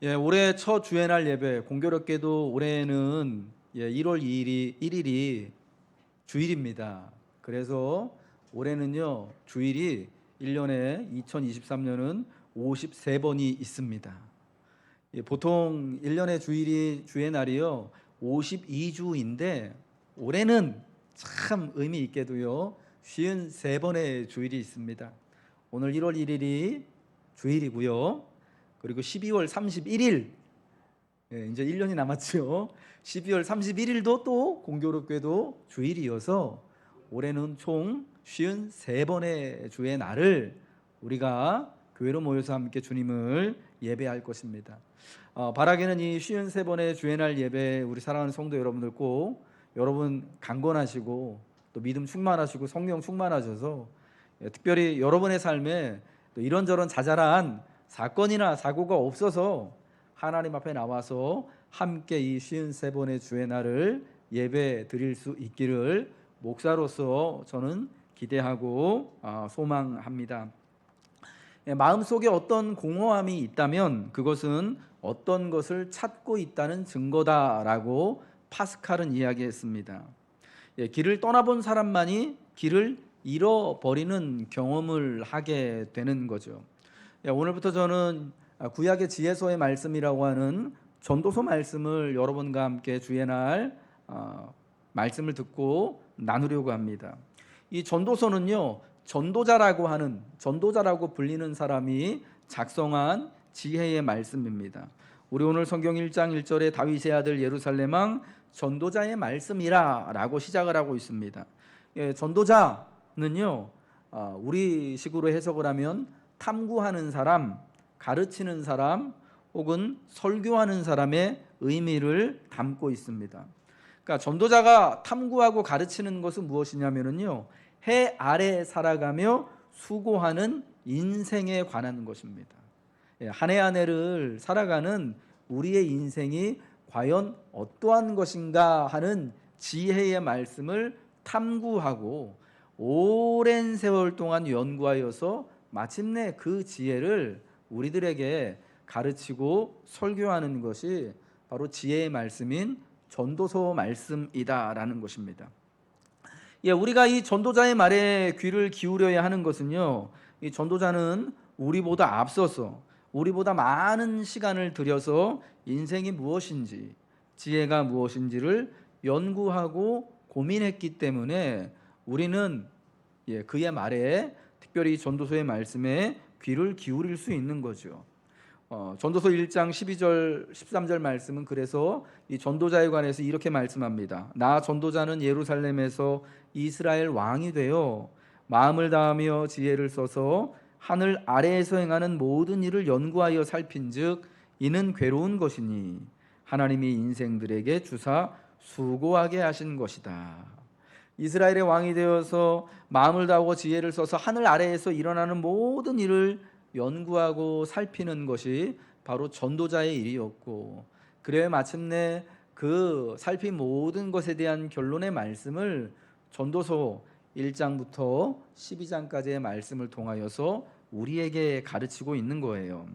올해 첫 주의 날 예배 공교롭게도 올해는 1월 1일이 주일입니다. 그래서 올해는요 주일이 1년에 2023년은 53번이 있습니다. 보통 1년의 주의 날이요 52주인데 올해는 참 의미 있게도요 53번의 주일이 있습니다. 오늘 1월 1일이 주일이고요. 그리고 12월 31일, 이제 1년이 남았죠. 12월 31일도 또 공교롭게도 주일이어서 올해는 총 53번의 주의 날을 우리가 교회로 모여서 함께 주님을 예배할 것입니다. 바라기는 이 53번의 주의 날 예배 우리 사랑하는 성도 여러분들 꼭 여러분 강건하시고 또 믿음 충만하시고 성령 충만하셔서 특별히 여러분의 삶에 또 이런저런 자잘한 사건이나 사고가 없어서 하나님 앞에 나와서 함께 이 53번의 주의 날을 예배 드릴 수 있기를 목사로서 저는 기대하고 소망합니다. 마음속에 어떤 공허함이 있다면 그것은 어떤 것을 찾고 있다는 증거다라고 파스칼은 이야기했습니다. 길을 떠나본 사람만이 길을 잃어버리는 경험을 하게 되는 거죠. 오늘부터 저는 구약의 지혜서의 말씀이라고 하는 전도서 말씀을 여러분과 함께 주의 날 말씀을 듣고 나누려고 합니다. 이 전도서는요 전도자라고 불리는 사람이 작성한 지혜의 말씀입니다. 우리 오늘 성경 1장 1절에 다윗의 아들 예루살렘 왕 전도자의 말씀이라 라고 시작을 하고 있습니다. 전도자는요 우리 식으로 해석을 하면 탐구하는 사람, 가르치는 사람 혹은 설교하는 사람의 의미를 담고 있습니다. 그러니까 전도자가 탐구하고 가르치는 것은 무엇이냐면요 해 아래 살아가며 수고하는 인생에 관한 것입니다. 한 해 한 해를 살아가는 우리의 인생이 과연 어떠한 것인가 하는 지혜의 말씀을 탐구하고 오랜 세월 동안 연구하여서 마침내 그 지혜를 우리들에게 가르치고 설교하는 것이 바로 지혜의 말씀인 전도서 말씀이다라는 것입니다. 우리가 이 전도자의 말에 귀를 기울여야 하는 것은요 이 전도자는 우리보다 앞서서 우리보다 많은 시간을 들여서 인생이 무엇인지 지혜가 무엇인지를 연구하고 고민했기 때문에 우리는 그의 말에 특별히 전도서의 말씀에 귀를 기울일 수 있는 거죠. 전도서 1장 12절 13절 말씀은 그래서 이 전도자에 관해서 이렇게 말씀합니다. 나 전도자는 예루살렘에서 이스라엘 왕이 되어 마음을 다하며 지혜를 써서 하늘 아래에서 행하는 모든 일을 연구하여 살핀즉 이는 괴로운 것이니 하나님이 인생들에게 주사 수고하게 하신 것이다. 이스라엘의 왕이 되어서 마음을 다하고 지혜를 써서 하늘 아래에서 일어나는 모든 일을 연구하고 살피는 것이 바로 전도자의 일이었고 그래야 마침내 그 살핀 모든 것에 대한 결론의 말씀을 전도서 1장부터 12장까지의 말씀을 통하여서 우리에게 가르치고 있는 거예요.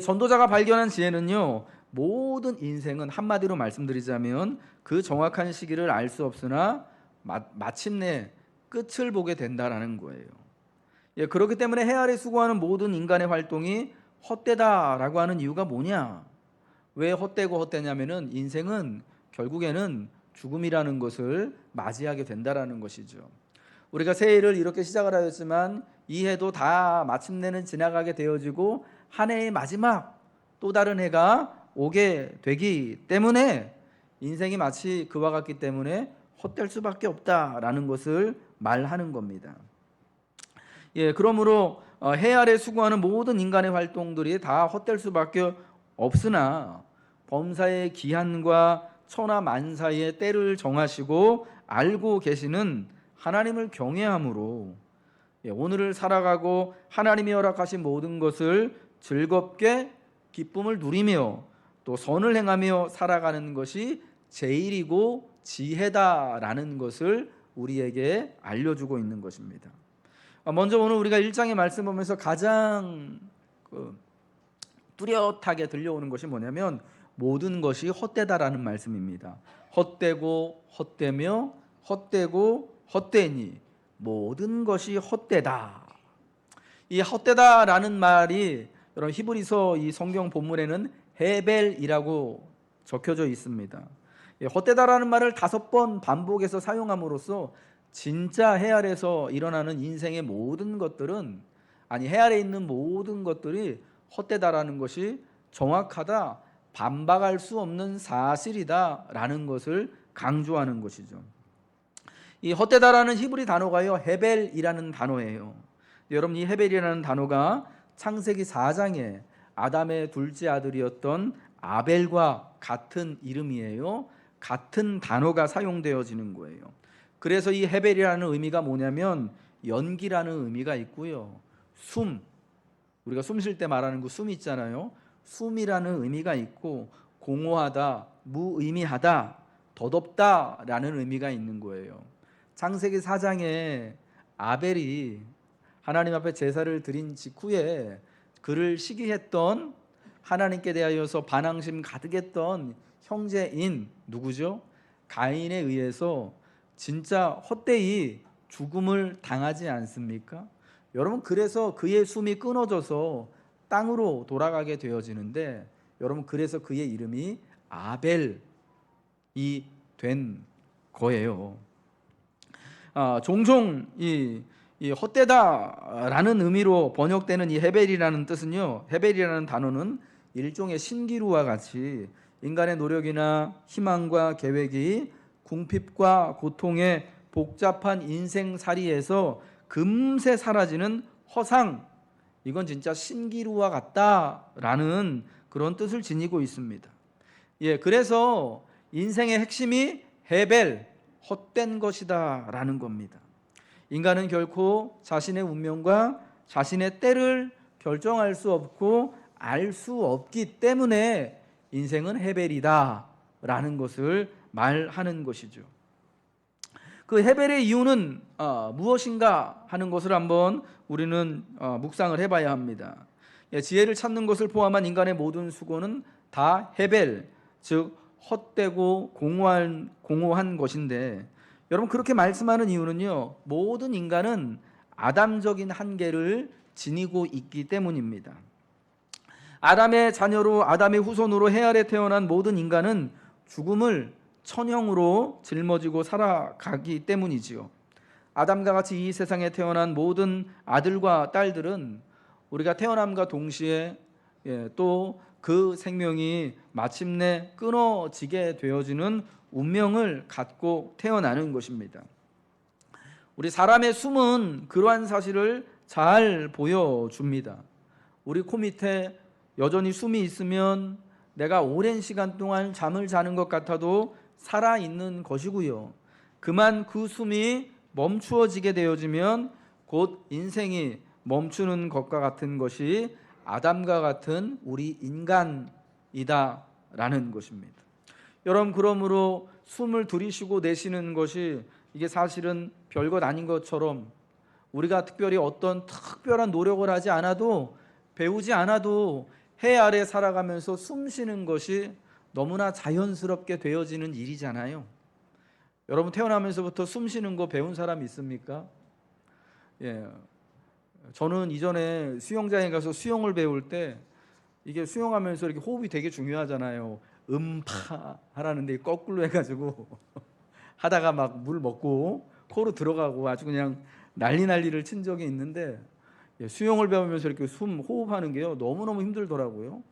전도자가 발견한 지혜는요 모든 인생은 한마디로 말씀드리자면 그 정확한 시기를 알 수 없으나 마침내 끝을 보게 된다라는 거예요. 그렇기 때문에 해 아래 수고하는 모든 인간의 활동이 헛되다라고 하는 이유가 뭐냐? 왜 헛되고 헛되냐면은 인생은 결국에는 죽음이라는 것을 맞이하게 된다라는 것이죠. 우리가 새해를 이렇게 시작을 하였지만 이 해도 다 마침내는 지나가게 되어지고 한 해의 마지막 또 다른 해가 오게 되기 때문에 인생이 마치 그와 같기 때문에 헛될 수밖에 없다라는 것을 말하는 겁니다. 그러므로 해 아래 수고하는 모든 인간의 활동들이 다 헛될 수밖에 없으나 범사의 기한과 천하 만사의 때를 정하시고 알고 계시는 하나님을 경외함으로 오늘을 살아가고 하나님이 허락하신 모든 것을 즐겁게 기쁨을 누리며 또 선을 행하며 살아가는 것이 제일이고 지혜다라는 것을 우리에게 알려주고 있는 것입니다. 먼저 오늘 우리가 1장의 말씀 보면서 가장 뚜렷하게 들려오는 것이 뭐냐면 모든 것이 헛되다라는 말씀입니다. 헛되고 헛되며 헛되고 헛되니 모든 것이 헛되다. 이 헛되다라는 말이 여러분 히브리서 이 성경 본문에는 헤벨이라고 적혀져 있습니다. 헛되다라는 말을 5번 반복해서 사용함으로써 진짜 해 아래에서 일어나는 인생의 모든 것들은 해 아래에 있는 모든 것들이 헛되다라는 것이 정확하다, 반박할 수 없는 사실이다라는 것을 강조하는 것이죠. 이 헛되다라는 히브리 단어가요 헤벨이라는 단어예요. 여러분 이 헤벨이라는 단어가 창세기 4장에 아담의 둘째 아들이었던 아벨과 같은 이름이에요. 같은 단어가 사용되어지는 거예요. 그래서 이 헤벨이라는 의미가 뭐냐면 연기라는 의미가 있고요. 숨, 우리가 숨 쉴 때 말하는 그 숨 있잖아요. 숨이라는 의미가 있고 공허하다, 무의미하다, 덧없다라는 의미가 있는 거예요. 창세기 4장에 아벨이 하나님 앞에 제사를 드린 직후에 그를 시기했던 하나님께 대하여서 반항심 가득했던 형제인 누구죠? 가인에 의해서 진짜 헛되이 죽음을 당하지 않습니까? 여러분 그래서 그의 숨이 끊어져서 땅으로 돌아가게 되어지는데 여러분 그래서 그의 이름이 아벨이 된 거예요. 종종 이 헛되다라는 의미로 번역되는 이 헤벨이라는 뜻은요, 헤벨이라는 단어는 일종의 신기루와 같이 인간의 노력이나 희망과 계획이 궁핍과 고통의 복잡한 인생살이에서 금세 사라지는 허상, 이건 진짜 신기루와 같다라는 그런 뜻을 지니고 있습니다. 그래서 인생의 핵심이 헤벨, 헛된 것이다라는 겁니다. 인간은 결코 자신의 운명과 자신의 때를 결정할 수 없고 알 수 없기 때문에 인생은 헤벨이다라는 것을 말하는 것이죠. 그 헤벨의 이유는 무엇인가 하는 것을 한번 우리는 묵상을 해봐야 합니다. 지혜를 찾는 것을 포함한 인간의 모든 수고는 다 헤벨, 즉 헛되고 공허한 것인데 여러분 그렇게 말씀하는 이유는요, 모든 인간은 아담적인 한계를 지니고 있기 때문입니다. 아담의 자녀로 아담의 후손으로 해 아래 태어난 모든 인간은 죽음을 천형으로 짊어지고 살아가기 때문이지요. 아담과 같이 이 세상에 태어난 모든 아들과 딸들은 우리가 태어남과 동시에 또 그 생명이 마침내 끊어지게 되어지는 운명을 갖고 태어나는 것입니다. 우리 사람의 숨은 그러한 사실을 잘 보여줍니다. 우리 코 밑에 여전히 숨이 있으면 내가 오랜 시간 동안 잠을 자는 것 같아도 살아있는 것이고요. 그만 그 숨이 멈추어지게 되어지면 곧 인생이 멈추는 것과 같은 것이 아담과 같은 우리 인간이다라는 것입니다. 여러분 그러므로 숨을 들이쉬고 내쉬는 것이 이게 사실은 별것 아닌 것처럼 우리가 특별히 어떤 특별한 노력을 하지 않아도 배우지 않아도 해 아래 살아가면서 숨 쉬는 것이 너무나 자연스럽게 되어지는 일이잖아요. 여러분 태어나면서부터 숨 쉬는 거 배운 사람 있습니까? 저는 이전에 수영장에 가서 수영을 배울 때 이게 수영하면서 이렇게 호흡이 되게 중요하잖아요. 음파 하라는데 거꾸로 해가지고 하다가 막 물 먹고 코로 들어가고 아주 그냥 난리를 친 적이 있는데 수영을 배우면서 이렇게 숨 호흡하는 게요 너무너무 힘들더라고요.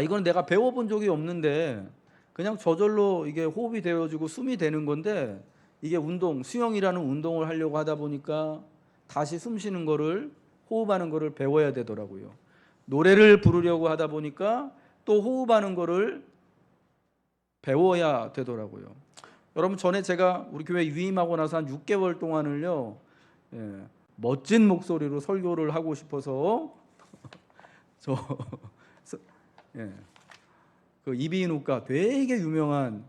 이건 내가 배워본 적이 없는데 그냥 저절로 이게 호흡이 되어지고 숨이 되는 건데 이게 수영이라는 운동을 하려고 하다 보니까 다시 숨 쉬는 거를 호흡하는 거를 배워야 되더라고요. 노래를 부르려고 하다 보니까 또 호흡하는 거를 배워야 되더라고요. 여러분 전에 제가 우리 교회 유임하고 나서 한 6개월 동안을요 멋진 목소리로 설교를 하고 싶어서 그 이비인후과 되게 유명한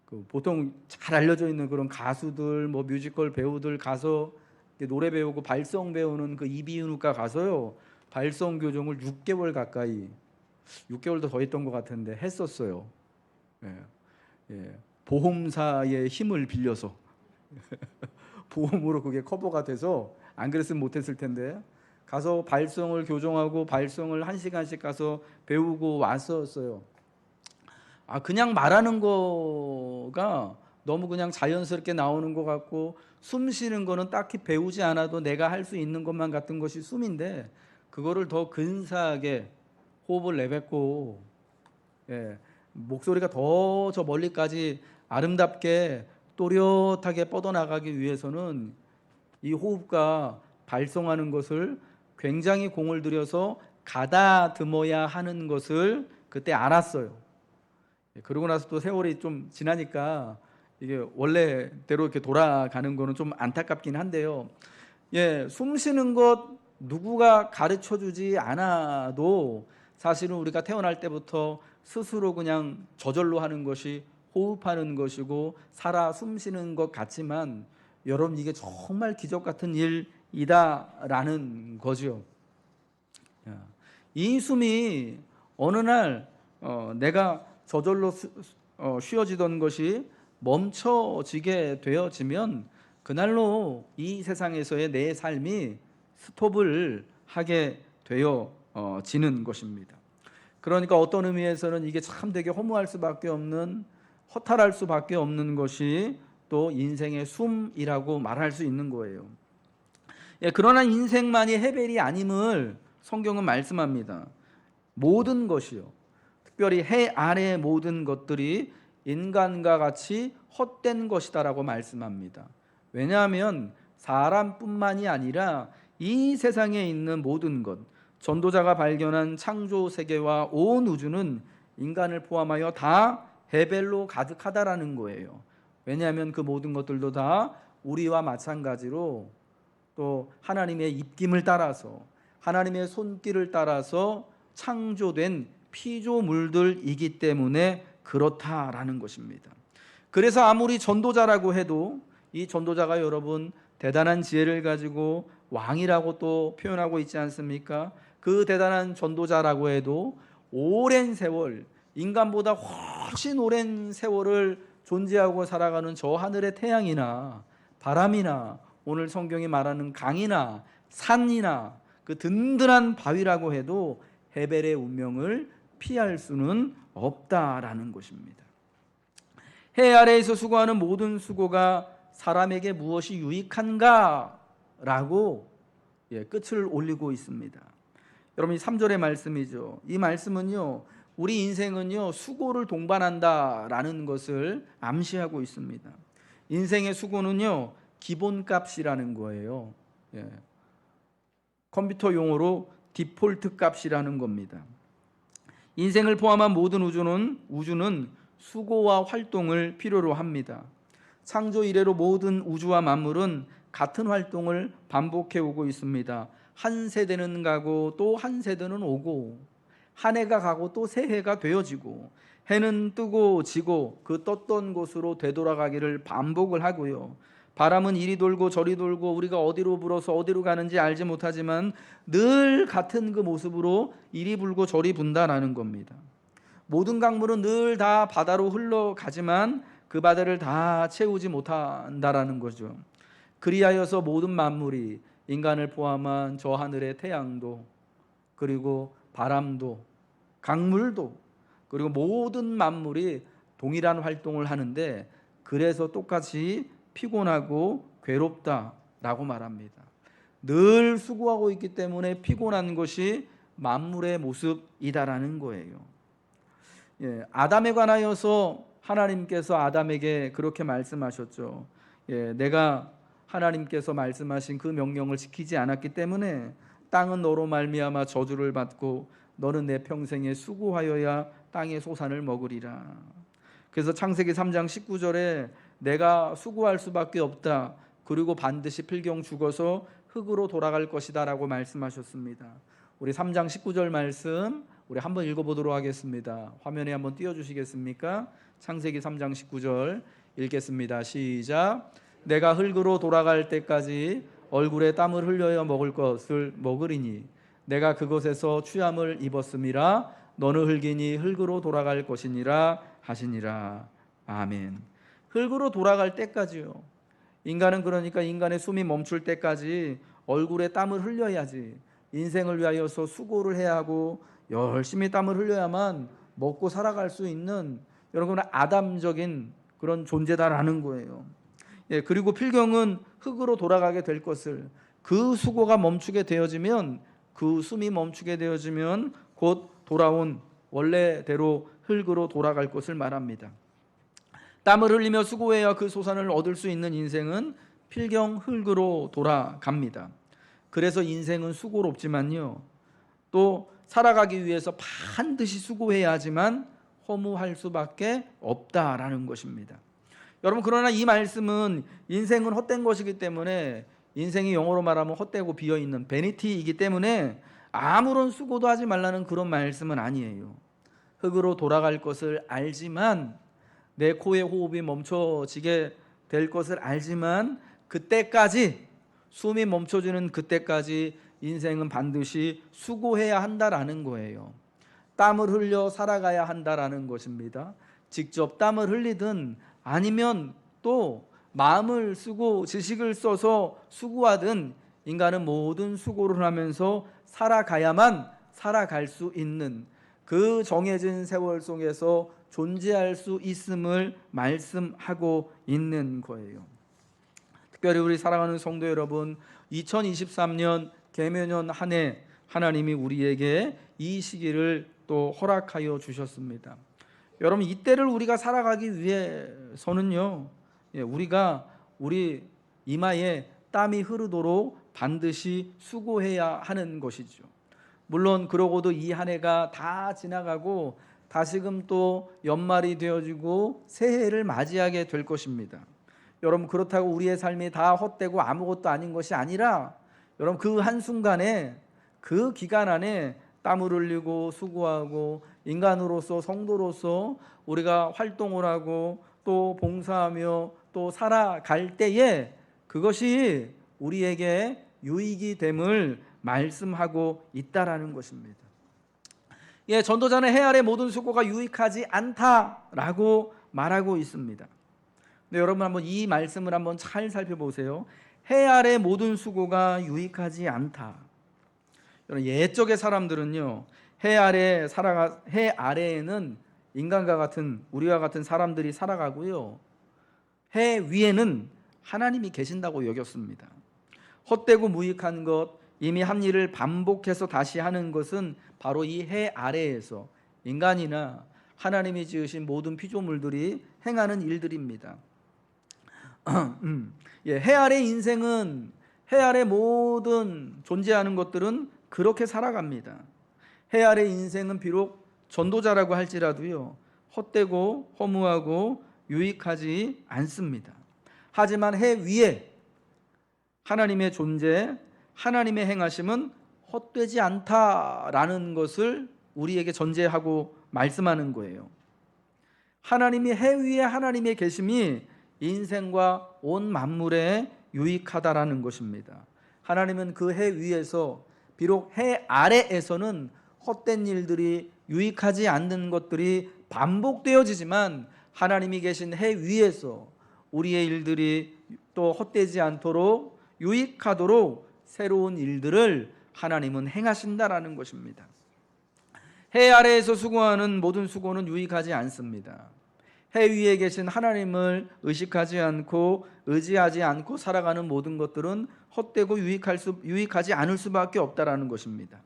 그 보통 잘 알려져 있는 그런 가수들 뭐 뮤지컬 배우들 가서 노래 배우고 발성 배우는 그 이비인후과 가서요 발성 교정을 6개월 가까이, 6개월도 더 했던 것 같은데 했었어요. 예, 예. 보험사의 힘을 빌려서 보험으로 그게 커버가 돼서 안 그랬으면 못했을 텐데 가서 발성을 교정하고 발성을 1시간씩 가서 배우고 왔었어요. 그냥 말하는 거가 너무 그냥 자연스럽게 나오는 것 같고 숨 쉬는 거는 딱히 배우지 않아도 내가 할 수 있는 것만 같은 것이 숨인데 그거를 더 근사하게 호흡을 내뱉고 예, 목소리가 더 저 멀리까지 아름답게 또렷하게 뻗어나가기 위해서는 이 호흡과 발성하는 것을 굉장히 공을 들여서 가다듬어야 하는 것을 그때 알았어요. 그러고 나서 또 세월이 좀 지나니까 이게 원래대로 이렇게 돌아가는 거는 좀 안타깝긴 한데요. 숨 쉬는 것 누구가 가르쳐 주지 않아도 사실은 우리가 태어날 때부터 스스로 그냥 저절로 하는 것이 호흡하는 것이고 살아 숨 쉬는 것 같지만 여러분 이게 정말 기적 같은 일이다라는 거죠. 이 숨이 어느 날 내가 저절로 쉬어지던 것이 멈춰지게 되어지면 그날로 이 세상에서의 내 삶이 스톱을 하게 되어지는 것입니다. 그러니까 어떤 의미에서는 이게 참 되게 허무할 수밖에 없는, 허탈할 수밖에 없는 것이 또 인생의 숨이라고 말할 수 있는 거예요. 그러나 인생만이 해벨이 아님을 성경은 말씀합니다. 모든 것이요, 특별히 해 아래의 모든 것들이 인간과 같이 헛된 것이다라고 말씀합니다. 왜냐하면 사람뿐만이 아니라 이 세상에 있는 모든 것, 전도자가 발견한 창조 세계와 온 우주는 인간을 포함하여 다 해벨로 가득하다라는 거예요. 왜냐하면 그 모든 것들도 다 우리와 마찬가지로 또 하나님의 입김을 따라서 하나님의 손길을 따라서 창조된 피조물들이기 때문에 그렇다라는 것입니다. 그래서 아무리 전도자라고 해도 이 전도자가 여러분 대단한 지혜를 가지고 왕이라고 또 표현하고 있지 않습니까? 그 대단한 전도자라고 해도 오랜 세월, 인간보다 훨씬 오랜 세월을 존재하고 살아가는 저 하늘의 태양이나 바람이나 오늘 성경이 말하는 강이나 산이나 그 든든한 바위라고 해도 헤벨의 운명을 피할 수는 없다라는 것입니다. 해 아래에서 수고하는 모든 수고가 사람에게 무엇이 유익한가? 라고 끝을 올리고 있습니다. 여러분 이 3절의 말씀이죠. 이 말씀은요, 우리 인생은요 수고를 동반한다라는 것을 암시하고 있습니다. 인생의 수고는요 기본값이라는 거예요. 컴퓨터 용어로 디폴트 값이라는 겁니다. 인생을 포함한 모든 우주는 수고와 활동을 필요로 합니다. 창조 이래로 모든 우주와 만물은 같은 활동을 반복해 오고 있습니다. 한 세대는 가고 또 한 세대는 오고, 한 해가 가고 또 새 해가 되어지고, 해는 뜨고 지고 그 떴던 곳으로 되돌아가기를 반복을 하고요. 바람은 이리 돌고 저리 돌고 우리가 어디로 불어서 어디로 가는지 알지 못하지만 늘 같은 그 모습으로 이리 불고 저리 분다라는 겁니다. 모든 강물은 늘 다 바다로 흘러가지만 그 바다를 다 채우지 못한다라는 거죠. 그리하여서 모든 만물이 인간을 포함한 저 하늘의 태양도 그리고 바람도 강물도 그리고 모든 만물이 동일한 활동을 하는데 그래서 똑같이 피곤하고 괴롭다라고 말합니다. 늘 수고하고 있기 때문에 피곤한 것이 만물의 모습이다라는 거예요. 아담에 관하여서 하나님께서 아담에게 그렇게 말씀하셨죠. 내가 하나님께서 말씀하신 그 명령을 지키지 않았기 때문에 땅은 너로 말미암아 저주를 받고 너는 내 평생에 수고하여야 땅의 소산을 먹으리라. 그래서 창세기 3장 19절에 내가 수고할 수밖에 없다. 그리고 반드시 필경 죽어서 흙으로 돌아갈 것이다 라고 말씀하셨습니다. 우리 3장 19절 말씀 우리 한번 읽어보도록 하겠습니다. 화면에 한번 띄워주시겠습니까? 창세기 3장 19절 읽겠습니다. 시작. 내가 흙으로 돌아갈 때까지 얼굴에 땀을 흘려야 먹을 것을 먹으리니 내가 그곳에서 취함을 입었음이라. 너는 흙이니 흙으로 돌아갈 것이니라 하시니라. 아멘. 흙으로 돌아갈 때까지요. 인간은 그러니까 인간의 숨이 멈출 때까지 얼굴에 땀을 흘려야지, 인생을 위하여서 수고를 해야 하고 열심히 땀을 흘려야만 먹고 살아갈 수 있는, 여러분, 아담적인 그런 존재다라는 거예요. 그리고 필경은 흙으로 돌아가게 될 것을, 그 수고가 멈추게 되어지면, 그 숨이 멈추게 되어지면 곧 돌아온 원래대로 흙으로 돌아갈 것을 말합니다. 땀을 흘리며 수고해야 그 소산을 얻을 수 있는 인생은 필경 흙으로 돌아갑니다. 그래서 인생은 수고롭지만요, 또 살아가기 위해서 반드시 수고해야 하지만 허무할 수밖에 없다라는 것입니다. 여러분, 그러나 이 말씀은 인생은 헛된 것이기 때문에, 인생이 영어로 말하면 헛되고 비어있는 베니티이기 때문에 아무런 수고도 하지 말라는 그런 말씀은 아니에요. 흙으로 돌아갈 것을 알지만, 내 코의 호흡이 멈춰지게 될 것을 알지만, 그때까지, 숨이 멈춰지는 그때까지 인생은 반드시 수고해야 한다라는 거예요. 땀을 흘려 살아가야 한다라는 것입니다. 직접 땀을 흘리든 아니면 또 마음을 쓰고 지식을 써서 수고하든, 인간은 모든 수고를 하면서 살아가야만 살아갈 수 있는, 그 정해진 세월 속에서 존재할 수 있음을 말씀하고 있는 거예요. 특별히 우리 사랑하는 성도 여러분, 2023년 계명년 한 해 하나님이 우리에게 이 시기를 또 허락하여 주셨습니다. 여러분, 이때를 우리가 살아가기 위해서는요, 우리가 우리 이마에 땀이 흐르도록 반드시 수고해야 하는 것이죠. 물론 그러고도 이 한 해가 다 지나가고 다시금 또 연말이 되어지고 새해를 맞이하게 될 것입니다. 여러분, 그렇다고 우리의 삶이 다 헛되고 아무것도 아닌 것이 아니라, 여러분, 그 한순간에, 그 기간 안에 땀을 흘리고 수고하고 인간으로서, 성도로서 우리가 활동을 하고 또 봉사하며 또 살아갈 때에 그것이 우리에게 유익이 됨을 말씀하고 있다라는 것입니다. 전도자는 해 아래 모든 수고가 유익하지 않다라고 말하고 있습니다. 근데 여러분, 한번 이 말씀을 한번 잘 살펴보세요. 해 아래 모든 수고가 유익하지 않다. 여러분, 옛적의 사람들은요, 해 아래에는 인간과 같은, 우리와 같은 사람들이 살아가고요, 해 위에는 하나님이 계신다고 여겼습니다. 헛되고 무익한 것, 이미 한 일을 반복해서 다시 하는 것은 바로 이 해 아래에서 인간이나 하나님이 지으신 모든 피조물들이 행하는 일들입니다. 해 아래 인생은, 해 아래 모든 존재하는 것들은 그렇게 살아갑니다. 해 아래 인생은 비록 전도자라고 할지라도요, 헛되고 허무하고 유익하지 않습니다. 하지만 해 위에 하나님의 존재, 하나님의 행하심은 헛되지 않다라는 것을 우리에게 전제하고 말씀하는 거예요. 하나님이 해 위에 하나님의 계심이 인생과 온 만물에 유익하다라는 것입니다. 하나님은 그 해 위에서, 비록 해 아래에서는 헛된 일들이, 유익하지 않는 것들이 반복되어지지만, 하나님이 계신 해 위에서 우리의 일들이 또 헛되지 않도록 유익하도록 새로운 일들을 하나님은 행하신다라는 것입니다. 해 아래에서 수고하는 모든 수고는 유익하지 않습니다. 해 위에 계신 하나님을 의식하지 않고 의지하지 않고 살아가는 모든 것들은 헛되고 유익하지 않을 수밖에 없다라는 것입니다.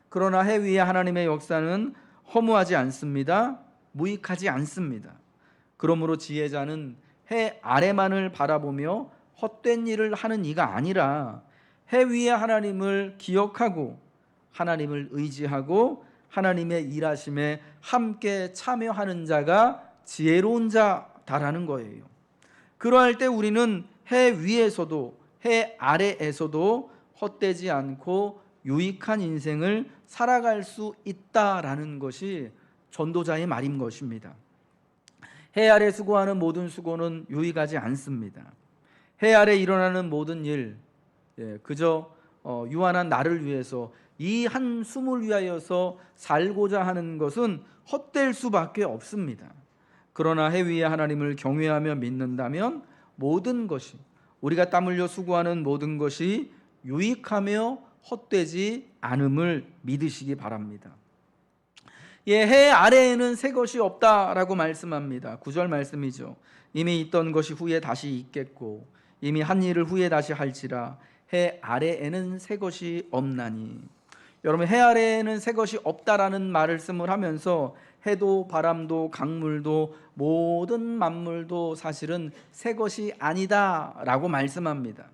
그러나 해 위에 하나님의 역사는 허무하지 않습니다. 무익하지 않습니다. 그러므로 지혜자는 해 아래만을 바라보며 헛된 일을 하는 이가 아니라, 해 위에 하나님을 기억하고 하나님을 의지하고 하나님의 일하심에 함께 참여하는 자가 지혜로운 자다라는 거예요. 그러할 때 우리는 해 위에서도 해 아래에서도 헛되지 않고 유익한 인생을 살아갈 수 있다라는 것이 전도자의 말인 것입니다. 해 아래 수고하는 모든 수고는 유익하지 않습니다. 해 아래 일어나는 모든 일, 그저 유한한 나를 위해서, 이 한 숨을 위하여서 살고자 하는 것은 헛될 수밖에 없습니다. 그러나 해 위에 하나님을 경외하며 믿는다면 모든 것이, 우리가 땀 흘려 수고하는 모든 것이 유익하며 헛되지 않음을 믿으시기 바랍니다. 예, 해 아래에는 새 것이 없다라고 말씀합니다. 9절 말씀이죠. 이미 있던 것이 후에 다시 있겠고 이미 한 일을 후에 다시 할지라 해 아래에는 새 것이 없나니. 여러분, 해 아래에는 새 것이 없다라는 말씀을 하면서 해도 바람도 강물도 모든 만물도 사실은 새 것이 아니다라고 말씀합니다.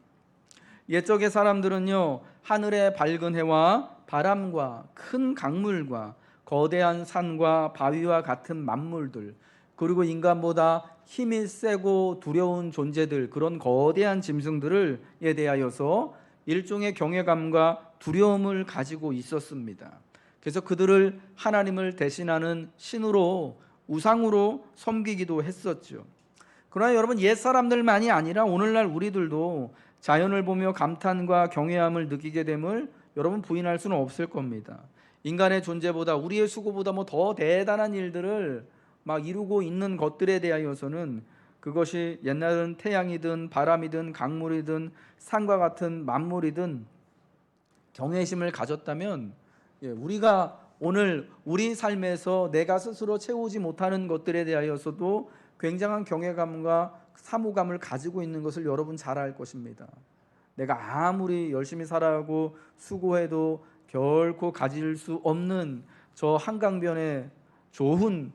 옛적의 사람들은요, 하늘의 밝은 해와 바람과 큰 강물과 거대한 산과 바위와 같은 만물들, 그리고 인간보다 힘이 세고 두려운 존재들, 그런 거대한 짐승들에 대하여서 일종의 경외감과 두려움을 가지고 있었습니다. 그래서 그들을 하나님을 대신하는 신으로, 우상으로 섬기기도 했었죠. 그러나 여러분, 옛 사람들만이 아니라 오늘날 우리들도 자연을 보며 감탄과 경외함을 느끼게 됨을 여러분 부인할 수는 없을 겁니다. 인간의 존재보다, 우리의 수고보다 더 대단한 일들을 막 이루고 있는 것들에 대하여서는, 그것이 옛날은 태양이든 바람이든 강물이든 산과 같은 만물이든 경외심을 가졌다면, 우리가 오늘 우리 삶에서 내가 스스로 채우지 못하는 것들에 대하여서도 굉장한 경외감과 사모감을 가지고 있는 것을 여러분 잘 알 것입니다. 내가 아무리 열심히 살아가고 수고해도 결코 가질 수 없는 저 한강변에 좋은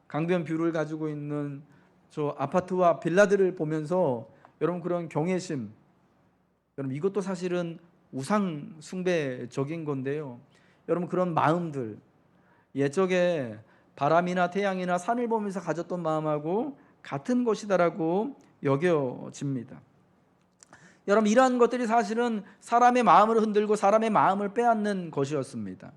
강변 뷰를 가지고 있는 저 아파트와 빌라들을 보면서 여러분 그런 경외심, 여러분 이것도 사실은 우상 숭배적인 건데요. 여러분 그런 마음들, 옛적에 바람이나 태양이나 산을 보면서 가졌던 마음하고 같은 것이다라고 여겨집니다. 여러분, 이러한 것들이 사실은 사람의 마음을 흔들고 사람의 마음을 빼앗는 것이었습니다.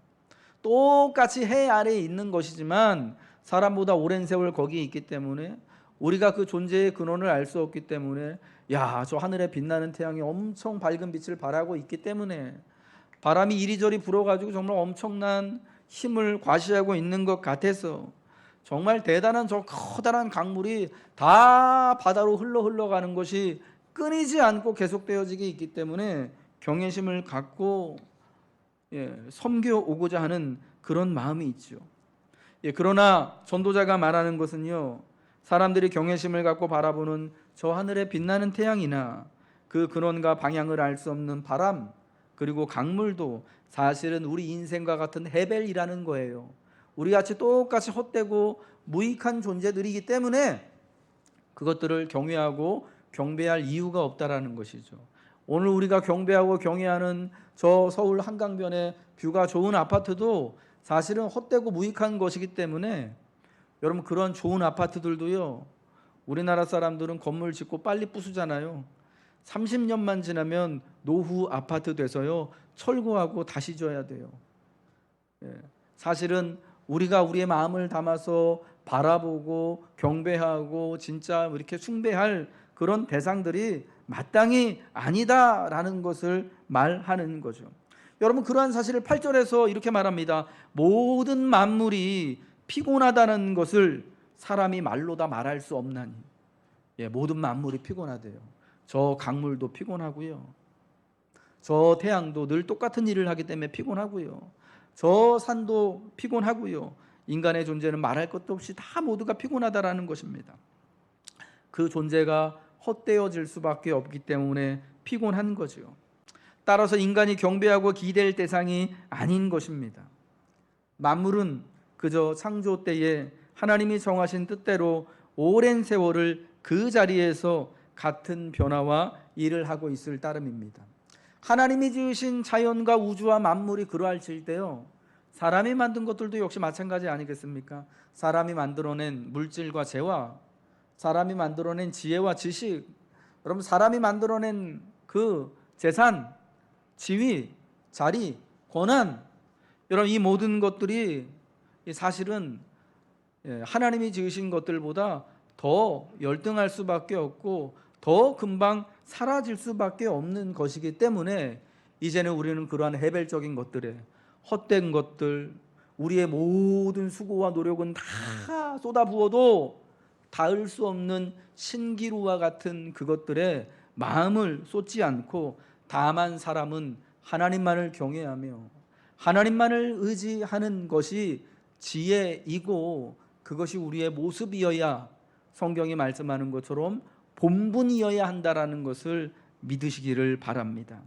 똑같이 해 아래에 있는 것이지만 사람보다 오랜 세월 거기에 있기 때문에, 우리가 그 존재의 근원을 알 수 없기 때문에, 저 하늘에 빛나는 태양이 엄청 밝은 빛을 발하고 있기 때문에, 바람이 이리저리 불어가지고 정말 엄청난 힘을 과시하고 있는 것 같아서, 정말 대단한 저 커다란 강물이 다 바다로 흘러가는 것이 끊이지 않고 계속되어지게 있기 때문에 경외심을 갖고 섬겨오고자 하는 그런 마음이 있죠. 그러나 전도자가 말하는 것은요, 사람들이 경외심을 갖고 바라보는 저 하늘에 빛나는 태양이나 그 근원과 방향을 알 수 없는 바람, 그리고 강물도 사실은 우리 인생과 같은 헤벨이라는 거예요. 우리같이 똑같이 헛되고 무익한 존재들이기 때문에 그것들을 경외하고 경배할 이유가 없다라는 것이죠. 오늘 우리가 경배하고 경외하는 저 서울 한강변의 뷰가 좋은 아파트도 사실은 헛되고 무익한 것이기 때문에, 여러분 그런 좋은 아파트들도요, 우리나라 사람들은 건물 짓고 빨리 부수잖아요. 30년만 지나면 노후 아파트 돼서요 철거하고 다시 져야 돼요. 사실은 우리가 우리의 마음을 담아서 바라보고 경배하고 진짜 이렇게 숭배할 그런 대상들이 마땅히 아니다라는 것을 말하는 거죠. 여러분 그러한 사실을 8절에서 이렇게 말합니다. 모든 만물이 피곤하다는 것을 사람이 말로 다 말할 수 없나니. 모든 만물이 피곤하대요. 저 강물도 피곤하고요, 저 태양도 늘 똑같은 일을 하기 때문에 피곤하고요, 저 산도 피곤하고요, 인간의 존재는 말할 것도 없이 다 모두가 피곤하다라는 것입니다. 그 존재가 헛되어질 수밖에 없기 때문에 피곤한 거죠. 따라서 인간이 경배하고 기댈 대상이 아닌 것입니다. 만물은 그저 창조 때에 하나님이 정하신 뜻대로 오랜 세월을 그 자리에서 같은 변화와 일을 하고 있을 따름입니다. 하나님이 지으신 자연과 우주와 만물이 그러할질 때요, 사람이 만든 것들도 역시 마찬가지 아니겠습니까? 사람이 만들어낸 물질과 재화, 사람이 만들어낸 지혜와 지식, 여러분 사람이 만들어낸 그 재산, 지위, 자리, 권한, 여러분 이 모든 것들이 사실은 하나님이 지으신 것들보다 더 열등할 수밖에 없고 더 금방 사라질 수밖에 없는 것이기 때문에 이제는 우리는 그러한 해벨적인 것들에 헛된 것들, 우리의 모든 수고와 노력은 다 쏟아부어도 닿을 수 없는 신기루와 같은 그것들에 마음을 쏟지 않고, 다만 사람은 하나님만을 경외하며 하나님만을 의지하는 것이 지혜이고, 그것이 우리의 모습이어야, 성경이 말씀하는 것처럼 본분이어야 한다라는 것을 믿으시기를 바랍니다.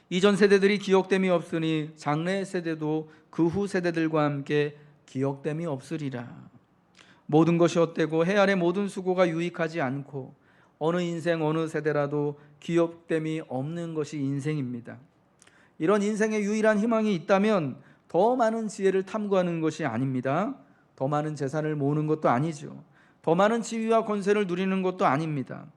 이전 세대들이 기억됨이 없으니 장래 세대도 그 후 세대들과 함께 기억됨이 없으리라. 모든 것이 헛되고 해 아래 모든 수고가 유익하지 않고 어느 인생 어느 세대라도 기억됨이 없는 것이 인생입니다. 이런 인생의 유일한 희망이 있다면 더 많은 지혜를 탐구하는 것이 아닙니다. 더 많은 재산을 모으는 것도 아니죠. 더 많은 지위와 권세를 누리는 것도 아닙니다.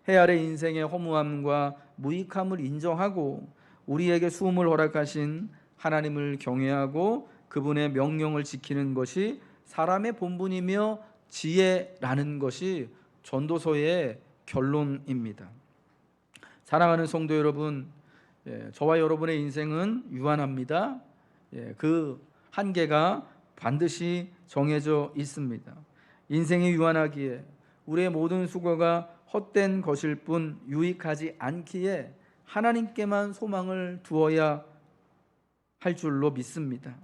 해 아래 인생의 허무함과 무익함을 인정하고 우리에게 수음을 허락하신 하나님을 경외하고 그분의 명령을 지키는 것이 사람의 본분이며 지혜라는 것이 전도서의 결론입니다. 사랑하는 성도 여러분, 저와 여러분의 인생은 유한합니다. 그 한계가 반드시 정해져 있습니다. 인생이 유한하기에 우리의 모든 수고가 헛된 것일 뿐 유익하지 않기에 하나님께만 소망을 두어야 할 줄로 믿습니다.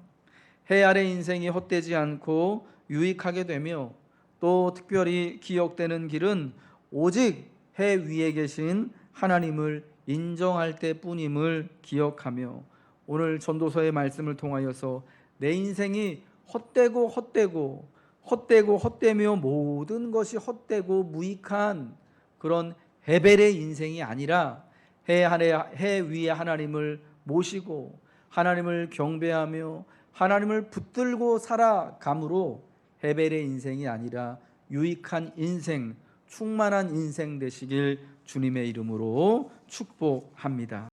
해 아래 인생이 헛되지 않고 유익하게 되며 또 특별히 기억되는 길은 오직 해 위에 계신 하나님을 인정할 때뿐임을 기억하며, 오늘 전도서의 말씀을 통하여서 내 인생이 헛되며 모든 것이 헛되고 무익한 그런 헤벨의 인생이 아니라 해 위에 하나님을 모시고 하나님을 경배하며 하나님을 붙들고 살아감으로 헤벨의 인생이 아니라 유익한 인생, 충만한 인생 되시길 주님의 이름으로 축복합니다.